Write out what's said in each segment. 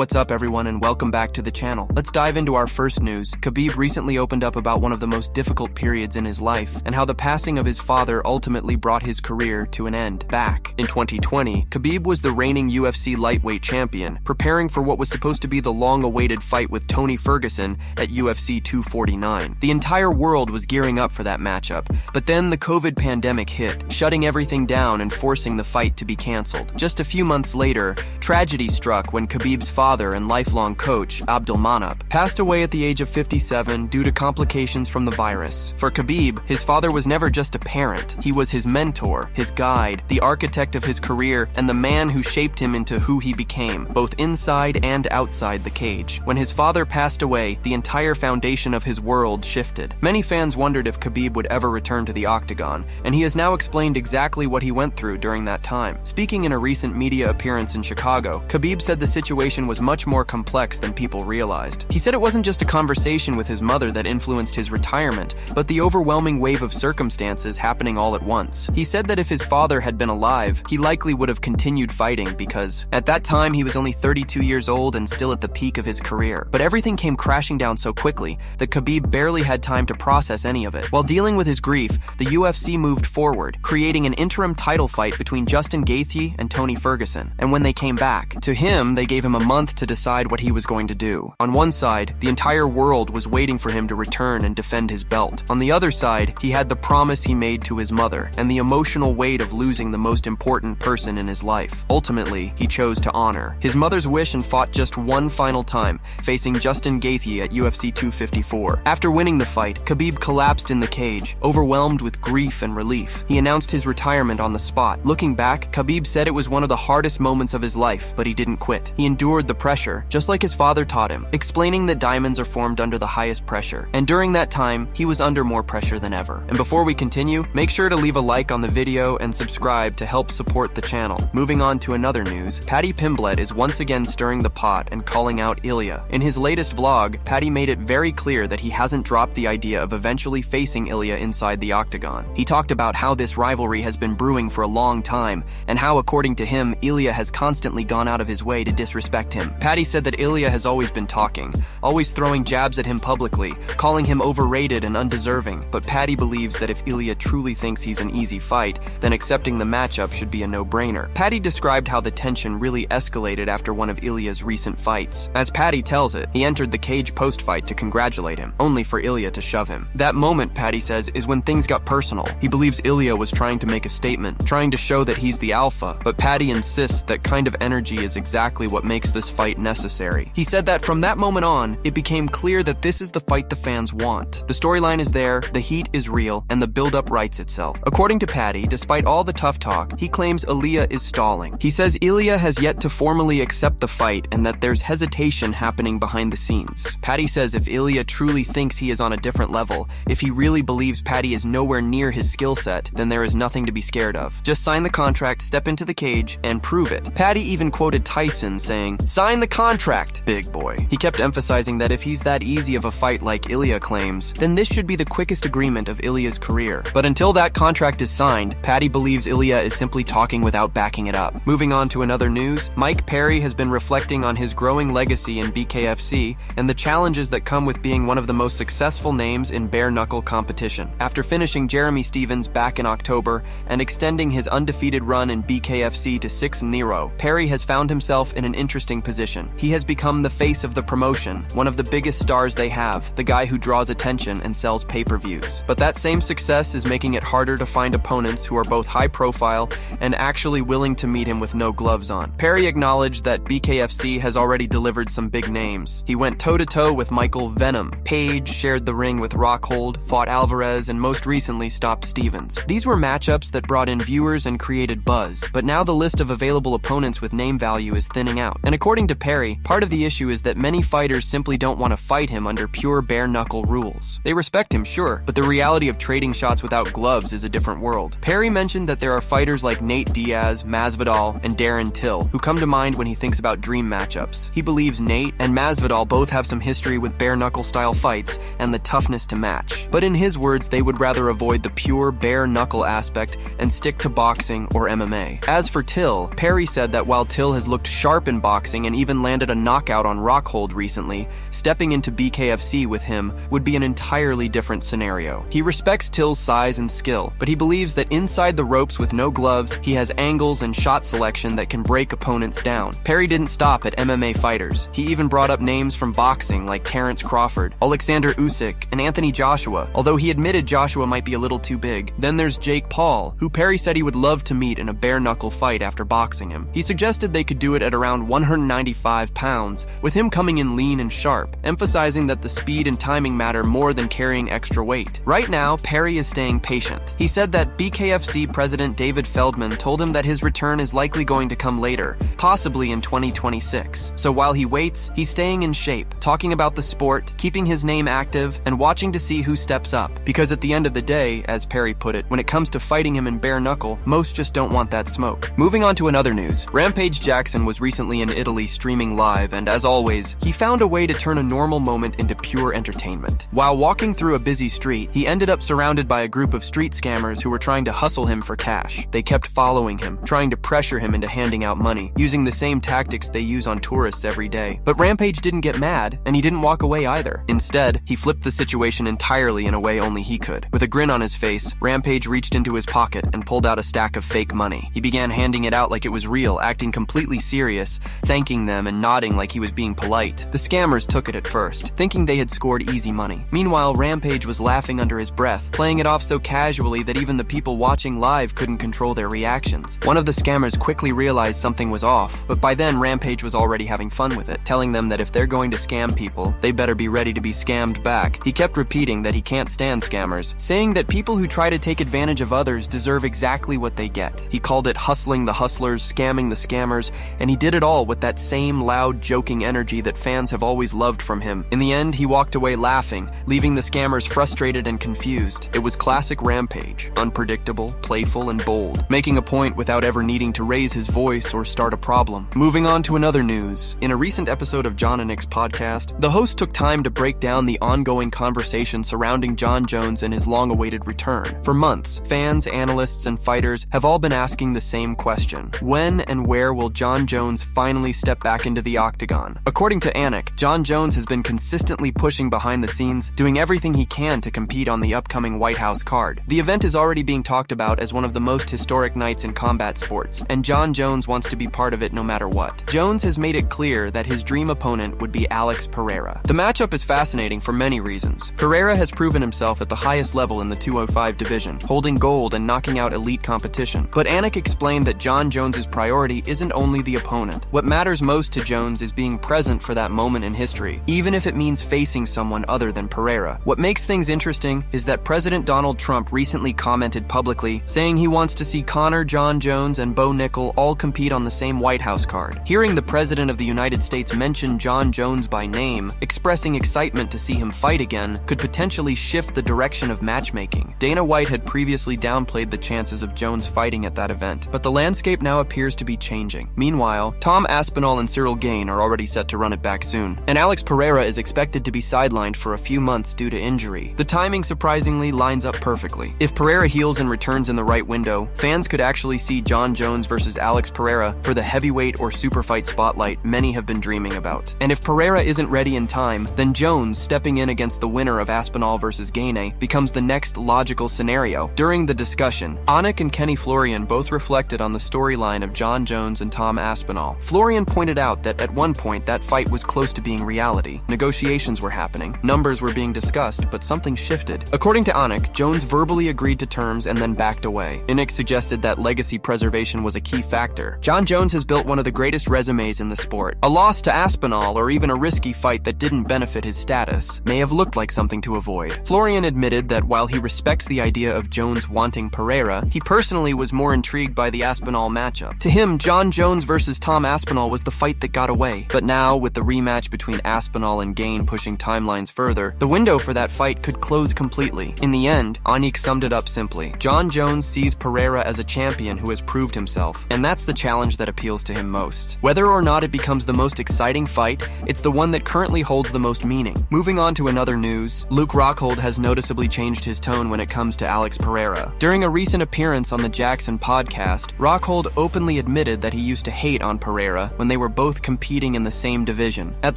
What's up everyone and welcome back to the channel. Let's dive into our first news. Khabib recently opened up about one of the most difficult periods in his life and how the passing of his father ultimately brought his career to an end. Back in 2020, Khabib was the reigning UFC lightweight champion, preparing for what was supposed to be the long-awaited fight with Tony Ferguson at UFC 249. The entire world was gearing up for that matchup, but then the COVID pandemic hit, shutting everything down and forcing the fight to be cancelled. Just a few months later, tragedy struck when Khabib's father and lifelong coach, Abdulmanap, passed away at the age of 57 due to complications from the virus. For Khabib, his father was never just a parent. He was his mentor, his guide, the architect of his career, and the man who shaped him into who he became, both inside and outside the cage. When his father passed away, the entire foundation of his world shifted. Many fans wondered if Khabib would ever return to the octagon, and he has now explained exactly what he went through during that time. Speaking in a recent media appearance in Chicago, Khabib said the situation was much more complex than people realized. He said it wasn't just a conversation with his mother that influenced his retirement, but the overwhelming wave of circumstances happening all at once. He said that if his father had been alive, he likely would have continued fighting because, at that time, he was only 32 years old and still at the peak of his career. But everything came crashing down so quickly that Khabib barely had time to process any of it. While dealing with his grief, the UFC moved forward, creating an interim title fight between Justin Gaethje and Tony Ferguson. And when they came back, to him, they gave him a month to decide what he was going to do. On one side, the entire world was waiting for him to return and defend his belt. On the other side, he had the promise he made to his mother and the emotional weight of losing the most important person in his life. Ultimately, he chose to honor his mother's wish and fought just one final time, facing Justin Gaethje at UFC 254. After winning the fight, Khabib collapsed in the cage, overwhelmed with grief and relief. He announced his retirement on the spot. Looking back, Khabib said it was one of the hardest moments of his life, but he didn't quit. He endured the pressure, just like his father taught him, explaining that diamonds are formed under the highest pressure. And during that time, he was under more pressure than ever. And before we continue, make sure to leave a like on the video and subscribe to help support the channel. Moving on to another news, Paddy Pimblett is once again stirring the pot and calling out Ilia. In his latest vlog, Paddy made it very clear that he hasn't dropped the idea of eventually facing Ilia inside the octagon. He talked about how this rivalry has been brewing for a long time, and how, according to him, Ilia has constantly gone out of his way to disrespect him. Paddy said that Ilia has always been talking, always throwing jabs at him publicly, calling him overrated and undeserving, but Paddy believes that if Ilia truly thinks he's an easy fight, then accepting the matchup should be a no-brainer. Paddy described how the tension really escalated after one of Ilia's recent fights. As Paddy tells it, he entered the cage post-fight to congratulate him, only for Ilia to shove him. That moment, Paddy says, is when things got personal. He believes Ilia was trying to make a statement, trying to show that he's the alpha, but Paddy insists that kind of energy is exactly what makes this fight necessary. He said that from that moment on, it became clear that this is the fight the fans want. The storyline is there, the heat is real, and the build-up writes itself. According to Paddy, despite all the tough talk, he claims Ilia is stalling. He says Ilia has yet to formally accept the fight and that there's hesitation happening behind the scenes. Paddy says if Ilia truly thinks he is on a different level, if he really believes Paddy is nowhere near his skill set, then there is nothing to be scared of. Just sign the contract, step into the cage, and prove it. Paddy even quoted Tyson saying, "Sign the contract, big boy." He kept emphasizing that if he's that easy of a fight like Ilia claims, then this should be the quickest agreement of Ilia's career. But until that contract is signed, Paddy believes Ilia is simply talking without backing it up. Moving on to another news, Mike Perry has been reflecting on his growing legacy in BKFC and the challenges that come with being one of the most successful names in bare-knuckle competition. After finishing Jeremy Stephens back in October and extending his undefeated run in BKFC to 6-0, Perry has found himself in an interesting position. He has become the face of the promotion, one of the biggest stars they have, the guy who draws attention and sells pay-per-views. But that same success is making it harder to find opponents who are both high-profile and actually willing to meet him with no gloves on. Perry acknowledged that BKFC has already delivered some big names. He went toe-to-toe with Michael Venom. Page shared the ring with Rockhold, fought Alvarez, and most recently stopped Stephens. These were matchups that brought in viewers and created buzz, but now the list of available opponents with name value is thinning out. And according to Perry, part of the issue is that many fighters simply don't want to fight him under pure bare-knuckle rules. They respect him, sure, but the reality of trading shots without gloves is a different world. Perry mentioned that there are fighters like Nate Diaz, Masvidal, and Darren Till who come to mind when he thinks about dream matchups. He believes Nate and Masvidal both have some history with bare-knuckle style fights and the toughness to match. But in his words, they would rather avoid the pure bare-knuckle aspect and stick to boxing or MMA. As for Till, Perry said that while Till has looked sharp in boxing and even landed a knockout on Rockhold recently, stepping into BKFC with him would be an entirely different scenario. He respects Till's size and skill, but he believes that inside the ropes with no gloves, he has angles and shot selection that can break opponents down. Perry didn't stop at MMA fighters. He even brought up names from boxing like Terrence Crawford, Alexander Usyk, and Anthony Joshua, although he admitted Joshua might be a little too big. Then there's Jake Paul, who Perry said he would love to meet in a bare-knuckle fight after boxing him. He suggested they could do it at around 195 pounds, with him coming in lean and sharp, emphasizing that the speed and timing matter more than carrying extra weight. Right now, Perry is staying patient. He said that BKFC president David Feldman told him that his return is likely going to come later, possibly in 2026. So while he waits, he's staying in shape, talking about the sport, keeping his name active, and watching to see who steps up. Because at the end of the day, as Perry put it, when it comes to fighting him in bare knuckle, most just don't want that smoke. Moving on to another news, Rampage Jackson was recently in Italy streaming live, and as always, he found a way to turn a normal moment into pure entertainment. While walking through a busy street, he ended up surrounded by a group of street scammers who were trying to hustle him for cash. They kept following him, trying to pressure him into handing out money, using the same tactics they use on tourists every day. But Rampage didn't get mad, and he didn't walk away either. Instead, he flipped the situation entirely in a way only he could. With a grin on his face, Rampage reached into his pocket and pulled out a stack of fake money. He began handing it out like it was real, acting completely serious, thanking them and nodding like he was being polite. The scammers took it at first, thinking they had scored easy money. Meanwhile, Rampage was laughing under his breath, playing it off so casually that even the people watching live couldn't control their reactions. One of the scammers quickly realized something was off, but by then Rampage was already having fun with it, telling them that if they're going to scam people, they better be ready to be scammed back. He kept repeating that he can't stand scammers, saying that people who try to take advantage of others deserve exactly what they get. He called it hustling the hustlers, scamming the scammers, and he did it all with that same loud, joking energy that fans have always loved from him. In the end, he walked away laughing, leaving the scammers frustrated and confused. It was classic Rampage, unpredictable, playful, and bold, making a point without ever needing to raise his voice or start a problem. Moving on to another news. In a recent episode of Jon and Nick's podcast, the host took time to break down the ongoing conversation surrounding Jon Jones and his long-awaited return. For months, fans, analysts, and fighters have all been asking the same question. When and where will Jon Jones finally step back into the octagon? According to Anik, Jon Jones has been consistently pushing behind the scenes, doing everything he can to compete on the upcoming White House card. The event is already being talked about as one of the most historic nights in combat sports, and Jon Jones wants to be part of it no matter what. Jones has made it clear that his dream opponent would be Alex Pereira. The matchup is fascinating for many reasons. Pereira has proven himself at the highest level in the 205 division, holding gold and knocking out elite competition. But Anik explained that Jon Jones's priority isn't only the opponent. What matters most to Jones is being present for that moment in history, even if it means facing someone other than Pereira. What makes things interesting is that President Donald Trump recently commented publicly, saying he wants to see Conor, Jon Jones, and Bo Nickel all compete on the same White House card. Hearing the President of the United States mention Jon Jones by name, expressing excitement to see him fight again, could potentially shift the direction of matchmaking. Dana White had previously downplayed the chances of Jones fighting at that event, but the landscape now appears to be changing. Meanwhile, Tom Aspinall and Cyril Gane are already set to run it back soon, and Alex Pereira is expected to be sidelined for a few months due to injury. The timing surprisingly lines up perfectly. If Pereira heals and returns in the right window, fans could actually see Jon Jones versus Alex Pereira for the heavyweight or super fight spotlight many have been dreaming about. And if Pereira isn't ready in time, then Jones stepping in against the winner of Aspinall versus Gane becomes the next logical scenario. During the discussion, Anik and Kenny Florian both reflected on the storyline of Jon Jones and Tom Aspinall. Florian pointed out that at one point that fight was close to being reality. Negotiations were happening, numbers were being discussed, but something shifted. According to Anik, Jones verbally agreed to terms and then backed away. Anik suggested that legacy preservation was a key factor. Jon Jones has built one of the greatest resumes in the sport. A loss to Aspinall, or even a risky fight that didn't benefit his status, may have looked like something to avoid. Florian admitted that while he respects the idea of Jones wanting Pereira, he personally was more intrigued by the Aspinall matchup. To him, Jon Jones versus Tom Aspinall was the fight that got away. But now, with the rematch between Aspinall and Gane pushing timelines further, the window for that fight could close completely. In the end, Anik summed it up simply. Jon Jones sees Pereira as a champion who has proved himself, and that's the challenge that appeals to him most. Whether or not it becomes the most exciting fight, it's the one that currently holds the most meaning. Moving on to another news, Luke Rockhold has noticeably changed his tone when it comes to Alex Pereira. During a recent appearance on the Jackson podcast, Rockhold openly admitted that he used to hate on Pereira when they were both competing in the same division. At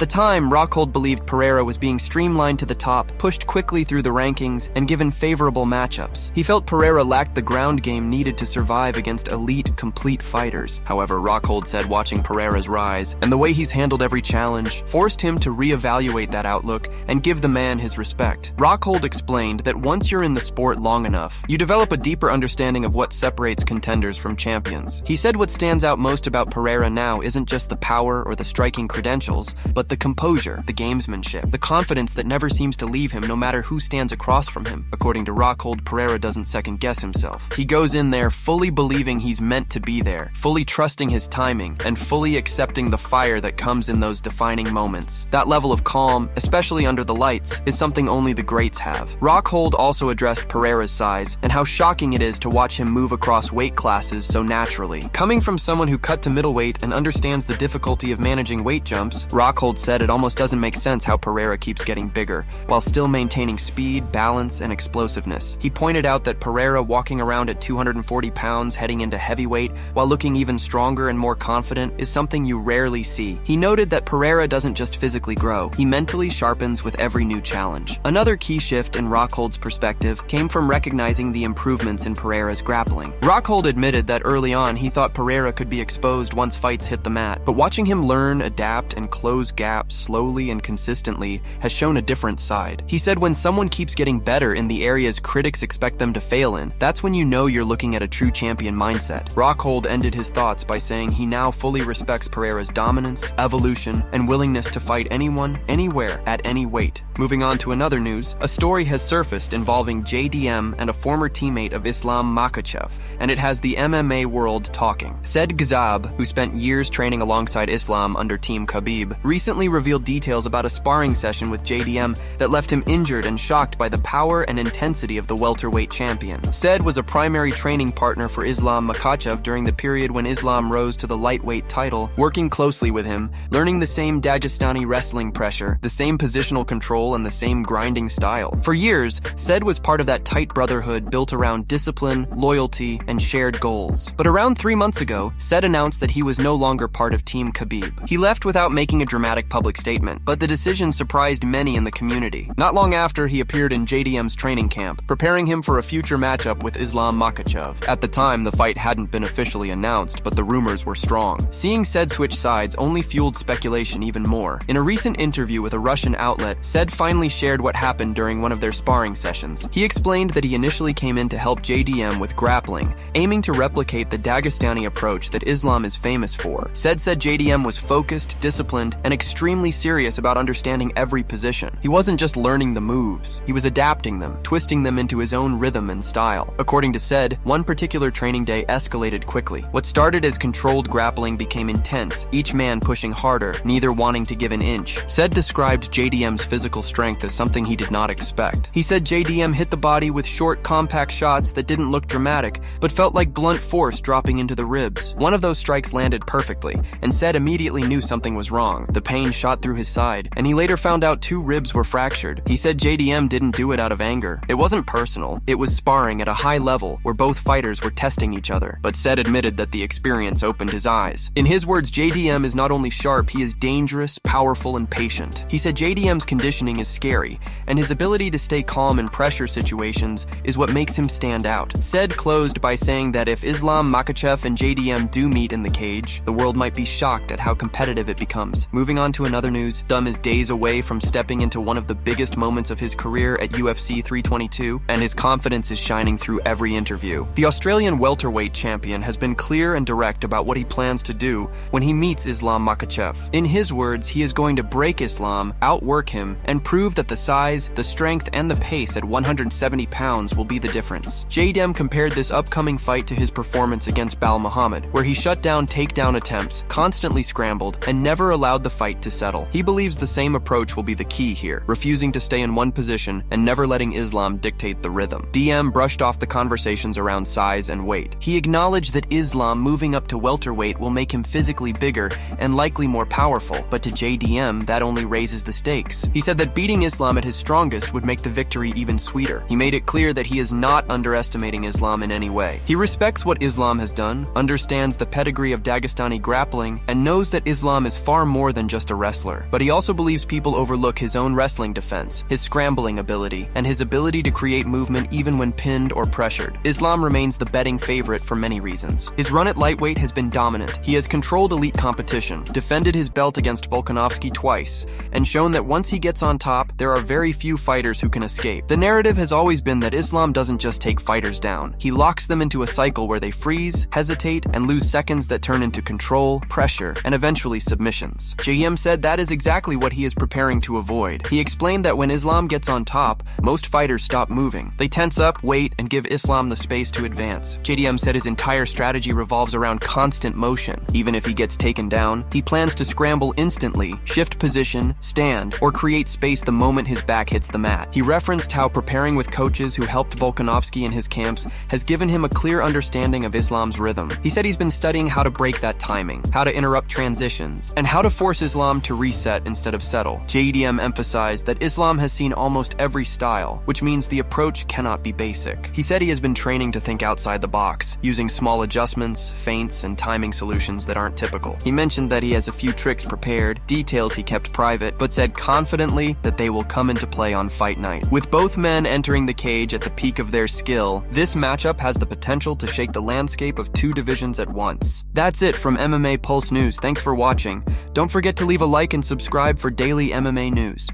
the time, Rockhold believed Pereira was being streamlined to the top, pushed quickly through the rankings, and given favorable matchups. He felt Pereira lacked the ground game needed to survive against elite, complete fighters. However, Rockhold said watching Pereira's rise, and the way he's handled every challenge, forced him to reevaluate that outlook and give the man his respect. Rockhold explained that once you're in the sport long enough, you develop a deeper understanding of what separates contenders from champions. He said what stands out most about Pereira now isn't just the power or the striking credentials, but the composure, the gamesmanship, the confidence that never seems to leave him no matter who stands across from him. According to Rockhold, Pereira doesn't second-guess himself. He goes in there fully believing he's meant to be there, fully trusting his timing, and fully accepting the fire that comes in those defining moments. That level of calm, especially under the lights, is something only the greats have. Rockhold also addressed Pereira's size and how shocking it is to watch him move across weight classes so naturally. Coming from someone who cut to middleweight and understands the difficulty of managing weight jumps, Rockhold said it almost doesn't make sense how Pereira keeps getting bigger, while still maintaining speed, balance, and explosiveness. He pointed out that Pereira walking around at 240 pounds heading into heavyweight while looking even stronger and more confident is something you rarely see. He noted that Pereira doesn't just physically grow, he mentally sharpens with every new challenge. Another key shift in Rockhold's perspective came from recognizing the improvements in Pereira's grappling. Rockhold admitted that early on he thought Pereira could be exposed once fights hit the mat, but watching him learn, adapt, and close gaps slowly and consistently has shown a different side. He said when someone keeps getting better in the areas critics expect them to fail in, that's when you know you're looking at a true champion mindset. Rockhold ended his thoughts by saying he now fully respects Pereira's dominance, evolution, and willingness to fight anyone, anywhere, at any weight. Moving on to another news, a story has surfaced involving JDM and a former teammate of Islam Makhachev, and it has the MMA world talking. Said Gazab, who spent years training alongside Islam under Team Khabib, recently revealed details about a sparring session with JDM that left him injured and shocked by the power and intensity of the welterweight champion. Said was a primary training partner for Islam Makhachev during the period when Islam rose to the lightweight title, working closely with him, learning the same Dagestani wrestling pressure, the same positional control, and the same grinding style. For years, Said was part of that tight brotherhood built around discipline, loyalty, and shared goals. But around 3 months ago, Said announced that he was no longer part of Team Khabib. He left without making a dramatic public statement, but the decision surprised many in the community. Not long after, he appeared in JDM's training camp, preparing him for a future matchup with Islam Makhachev. At the time, the fight hadn't been officially announced, but the rumors were strong. Seeing Said switch sides only fueled speculation even more. In a recent interview with a Russian outlet, Said finally shared what happened during one of their sparring sessions. He explained that he initially came in to help JDM with grappling, aiming to replicate the Dagestani approach that Islam is famous for. Said JDM was focused, disciplined, and extremely serious about understanding every position. He wasn't just learning the moves, he was adapting them, twisting them into his own rhythm and style. According to Said, one particular training day escalated quickly. What started as controlled grappling became intense, each man pushing harder, neither wanting to give an inch. Said described JDM's physical strength as something he did not expect. He said JDM hit the body with short, compact shots that didn't look dramatic, but felt like blunt force dropping into the ribs. One of those strikes landed perfectly, and Said immediately knew something was wrong. The pain shot through his side, and he later found out 2 ribs were fractured. He said JDM didn't do it out of anger. It wasn't personal. It was sparring at a high level where both fighters were testing each other, but Said admitted that the experience opened his eyes. In his words, JDM is not only sharp, he is dangerous, powerful, and patient. He said JDM's conditioning is scary, and his ability to stay calm in pressure situations is what makes him stand out. Said closed by saying that if Islam Makhachev and JDM do meet in the cage, the world might be shocked at how competitive it becomes. Moving on to another news, Dum is days away from stepping into one of the biggest moments of his career at UFC 322, and his confidence is shining through every interview. The Australian welterweight champion has been clear and direct about what he plans to do when he meets Islam Makhachev. In his words, he is going to break Islam, outwork him, and prove that the size, the strength, and the pace at 170 pounds will be the difference. JDM compared this upcoming fight to his performance against Bal Muhammad, where he shut down takedown attempts, constantly scrambled, and never allowed the fight to settle. He believes the same approach will be the key here, refusing to stay in one position and never letting Islam dictate the rhythm. DM brushed off the conversations around size and weight. He acknowledged that Islam moving up to welterweight will make him physically bigger and likely more powerful, but to JDM, that only raises the stakes. He said that beating Islam at his strongest would make the victory even sweeter. He made it clear that he is not underestimating Islam in any way. He respects what Islam has done, understands the pedigree of Dagestani grappling, wrestling and knows that Islam is far more than just a wrestler. But he also believes people overlook his own wrestling defense, his scrambling ability, and his ability to create movement even when pinned or pressured. Islam remains the betting favorite for many reasons. His run at lightweight has been dominant. He has controlled elite competition, defended his belt against Volkanovski twice, and shown that once he gets on top, there are very few fighters who can escape. The narrative has always been that Islam doesn't just take fighters down. He locks them into a cycle where they freeze, hesitate, and lose seconds that turn into control, pressure, and eventually submissions. JDM said that is exactly what he is preparing to avoid. He explained that when Islam gets on top, most fighters stop moving. They tense up, wait, and give Islam the space to advance. JDM said his entire strategy revolves around constant motion. Even if he gets taken down, he plans to scramble instantly, shift position, stand, or create space the moment his back hits the mat. He referenced how preparing with coaches who helped Volkanovski in his camps has given him a clear understanding of Islam's rhythm. He said he's been studying how to break that timing, how to interrupt transitions, and how to force Islam to reset instead of settle. JDM emphasized that Islam has seen almost every style, which means the approach cannot be basic. He said he has been training to think outside the box, using small adjustments, feints, and timing solutions that aren't typical. He mentioned that he has a few tricks prepared, details he kept private, but said confidently that they will come into play on fight night. With both men entering the cage at the peak of their skill, this matchup has the potential to shake the landscape of two divisions at once. That's it from MMA Pulse News. Thanks for watching. Don't forget to leave a like and subscribe for daily MMA news.